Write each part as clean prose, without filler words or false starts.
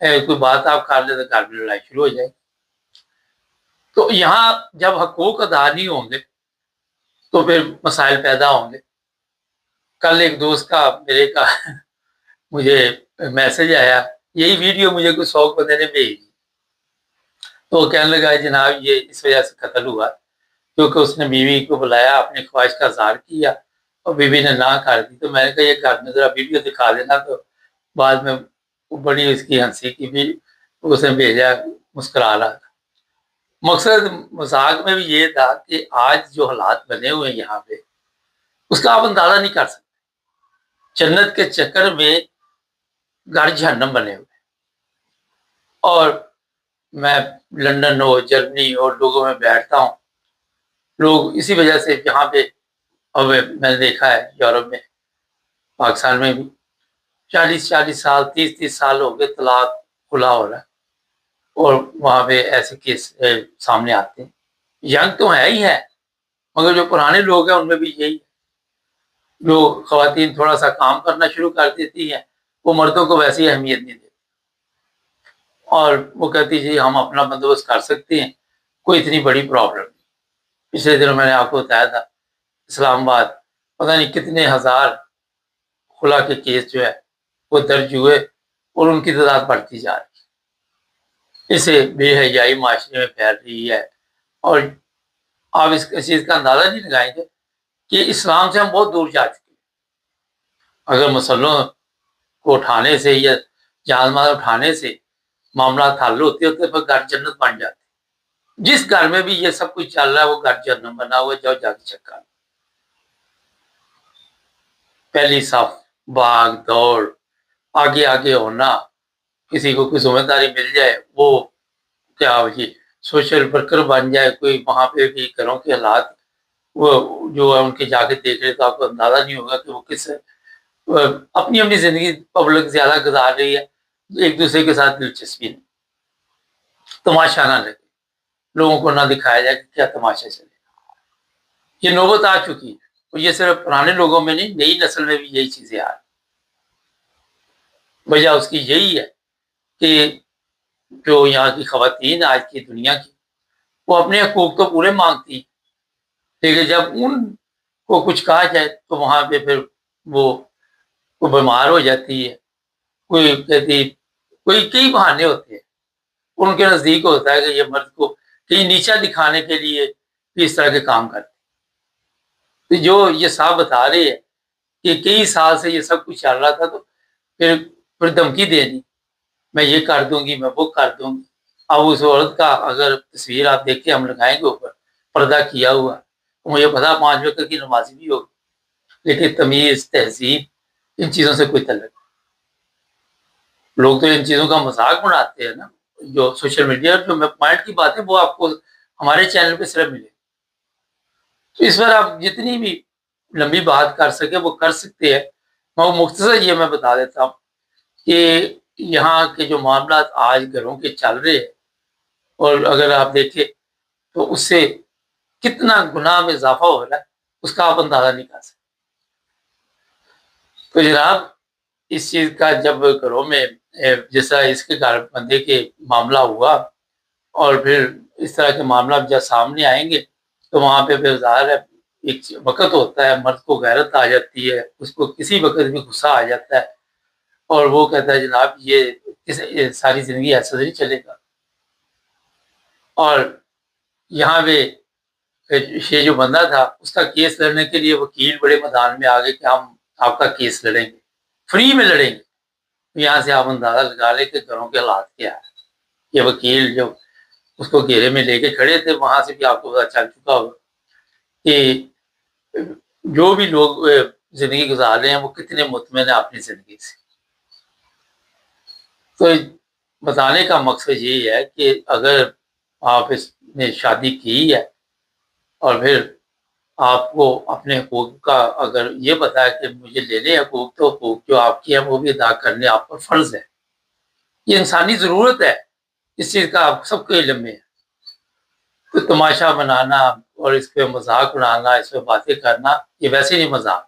کوئی بات آپ کر لیں تو گھر میں لڑائی شروع ہو جائے گی۔ تو یہاں جب حقوق ادا نہیں ہوں گے تو پھر مسائل پیدا ہوں گے۔ کل ایک دوست کا میرے کا مجھے میسج آیا، یہی ویڈیو مجھے کوئی 100 بندے نے بھیج دی، تو وہ کہنے لگا جناب یہ اس وجہ سے قتل ہوا کیونکہ اس نے بیوی کو بلایا، اپنی خواہش کا اظہار کیا اور بیوی نے نہ کر دی۔ تو میں نے کہا یہ گھر میں ذرا ویڈیو دکھا دینا، تو بعد میں بڑی اس کی ہنسی کی بھی، اس نے بھیجا، مسکرا رہا تھا۔ مقصد مذاق میں بھی یہ تھا کہ آج جو حالات بنے ہوئے ہیں یہاں پہ، اس کا آپ اندازہ نہیں کر سکتے۔ جنت کے چکر میں گھر جہنم بنے ہوئے، اور میں لندن ہو، جرمنی اور لوگوں میں بیٹھتا ہوں، لوگ اسی وجہ سے یہاں پہ، اب میں نے دیکھا ہے یورپ میں، پاکستان میں بھی 40 سال 30 سال ہو گئے طلاق کھلا ہو رہا ہے، اور وہاں پہ ایسے کیس سامنے آتے ہیں۔ ینگ تو ہے ہی ہے، مگر جو پرانے لوگ ہیں ان میں بھی یہی ہے۔ جو خواتین تھوڑا سا کام کرنا شروع کر دیتی ہیں، وہ مردوں کو ویسی اہمیت نہیں دیتی، اور وہ کہتی جی ہم اپنا بندوبست کر سکتے ہیں، کوئی اتنی بڑی پرابلم نہیں۔ پچھلے دنوں میں نے آپ کو بتایا تھا اسلام آباد پتہ نہیں کتنے ہزار خلا کے کیس جو ہے وہ درج ہوئے، اور ان کی تعداد بڑھتی جا رہی ہے۔ اسے بے حیائی معاشرے میں پھیل رہی ہے، اور آپ اس چیز کا اندازہ نہیں لگائیں گے کہ اسلام سے ہم بہت دور جا چکے ہیں۔ اگر مسلوں کو اٹھانے سے یا جان مال اٹھانے سے معاملات حل ہوتے ہوتے پھر گھر جنت بن جاتے۔ جس گھر میں بھی یہ سب کچھ چل رہا ہے وہ گھر جہنم بنا ہوا ہے، جاؤ جا کے چیک کرو۔ پہلی صف، بھاگ دوڑ، آگے آگے ہونا، کسی کو کوئی ذمہ داری مل جائے وہ کیا جی سوشل ورکر بن جائے کوئی، وہاں پہ بھی گھروں کے حالات وہ جو ہے ان کے جا کے دیکھ رہے تو آپ کو اندازہ نہیں ہوگا کہ وہ کس اپنی زندگی پبلک زیادہ گزار رہی ہے، ایک دوسرے کے ساتھ دلچسپی نہیں، تماشا نہ لگے، لوگوں کو نہ دکھایا جائے کہ کیا تماشا چلے گا۔ یہ نوبت آ چکی ہے، اور یہ صرف پرانے لوگوں میں نہیں، نئی نسل میں بھی یہی چیزیں آ رہی۔ وجہ اس کی یہی ہے کہ جو یہاں کی خواتین آج کی دنیا کی، وہ اپنے حقوق تو پورے مانگتی ہیں، لیکن جب ان کو کچھ کہا جائے تو وہاں پہ پھر وہ بیمار ہو جاتی ہے، کوئی کہتی، کوئی کئی بہانے ہوتے ہیں، ان کے نزدیک ہوتا ہے کہ یہ مرد کو کہیں نیچا دکھانے کے لیے بھی اس طرح کے کام کرتے ہیں۔ تو جو یہ صاحب بتا رہے ہیں کہ کئی سال سے یہ سب کچھ چل رہا تھا، تو پھر دھمکی دینی، میں یہ کر دوں گی، میں وہ کر دوں گی۔ اب اس عورت کا اگر تصویر آپ دیکھ کے ہم لگائیں گے اوپر، پردہ کیا ہوا، تو مجھے پتا 5 وقت کی نمازی بھی ہوگی، لیکن تمیز، تہذیب، ان چیزوں سے کوئی تعلق نہیں۔ لوگ تو ان چیزوں کا مذاق بناتے ہیں نا، جو سوشل میڈیا جو پوائنٹ کی بات ہے وہ آپ کو ہمارے چینل پہ صرف ملے، تو اس پر آپ جتنی بھی لمبی بات کر سکے وہ کر سکتے ہیں۔ میں مختصر یہ میں بتا دیتا ہوں کہ یہاں کے جو معاملات آج گھروں کے چل رہے ہیں، اور اگر آپ دیکھیں تو اس سے کتنا گناہ میں اضافہ ہو رہا ہے، اس کا آپ اندازہ نہیں کر سکتے۔ تو جناب اس چیز کا جب گھروں میں جیسا اس کے گھر بندے کے معاملہ ہوا، اور پھر اس طرح کے معاملات جب سامنے آئیں گے تو وہاں پہ پھر ظاہر ہے ایک وقت ہوتا ہے، مرد کو غیرت آ جاتی ہے، اس کو کسی وقت بھی غصہ آ جاتا ہے، اور وہ کہتا ہے جناب یہ ساری زندگی ایسا نہیں چلے گا۔ اور یہاں پہ یہ جو بندہ تھا اس کا کیس لڑنے کے لیے وکیل بڑے میدان میں آ گئے کہ ہم آپ کا کیس لڑیں گے، فری میں لڑیں گے۔ یہاں سے آپ اندازہ لگا لیں کہ گھروں کے حالات کیا ہے۔ یہ وکیل جو اس کو گھیرے میں لے کے کھڑے تھے، وہاں سے بھی آپ کو پتا چل چکا ہوگا کہ جو بھی لوگ زندگی گزار رہے ہیں وہ کتنے مطمئن ہیں اپنی زندگی سے۔ تو بتانے کا مقصد یہی ہے کہ اگر آپ اس نے شادی کی ہے، اور پھر آپ کو اپنے حقوق کا اگر یہ پتا ہے کہ مجھے لینے حقوق، تو حقوق جو آپ کی ہیں وہ بھی ادا کرنے آپ پر فرض ہے۔ یہ انسانی ضرورت ہے، اس چیز کا آپ سب کو علم ہے۔ تو تماشا بنانا اور اس پہ مذاق اڑانا، اس پہ باتیں کرنا، یہ ویسے نہیں مذاق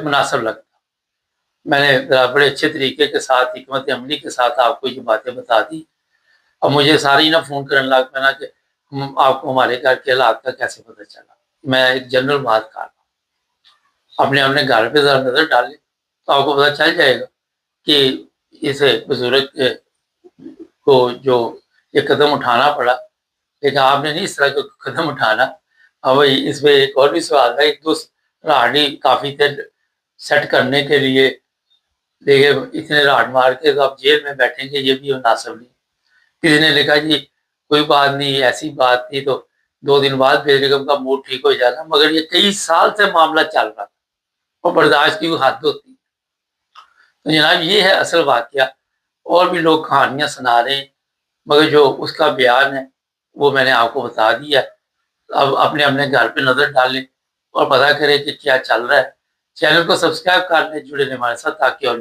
مناسب لگتا۔ میں نے ذرا بڑے اچھے طریقے کے ساتھ حکمت عملی کے ساتھ آپ کو یہ باتیں بتا دی. اب مجھے ساری نہ فون کرنے لگ پہ نا کہ آپ کو ہمارے گھر کے حالات کا کیسے پتہ چلا. میں ایک جنرل بات کر رہا ہوں. اپنے گھر پہ ذرا نظر ڈالیں تو آپ کو پتہ چل جائے گا کہ اس بزرگ کو جو یہ قدم اٹھانا پڑا، لیکن آپ نے نہیں اس طرح کا قدم اٹھانا. اب اس میں ایک اور بھی سوال ہے. ایک دوست راڑی کافی تھے سیٹ کرنے کے لیے، لیکن اتنے راڑ مار کے تو آپ جیل میں بیٹھیں گے، یہ بھی مناسب نہیں. کسی نے لکھا جی کوئی بات نہیں، ایسی بات تھی تو 2 دن بعد بیگم کا موڈ ٹھیک ہو جانا. مگر یہ کئی سال سے معاملہ چل رہا تھا اور برداشت کی حد ہوتی. تو جناب یہ ہے اصل واقعہ. اور بھی لوگ کہانیاں سنا رہے ہیں، مگر جو اس کا بیان ہے وہ میں نے آپ کو بتا دیا. اب اپنے گھر پہ نظر ڈالیں اور پتہ کریں کہ کیا چل رہا ہے. چینل کو سبسکرائب کر لیں، جڑے رہیں ہمارے ساتھ تاکہ اور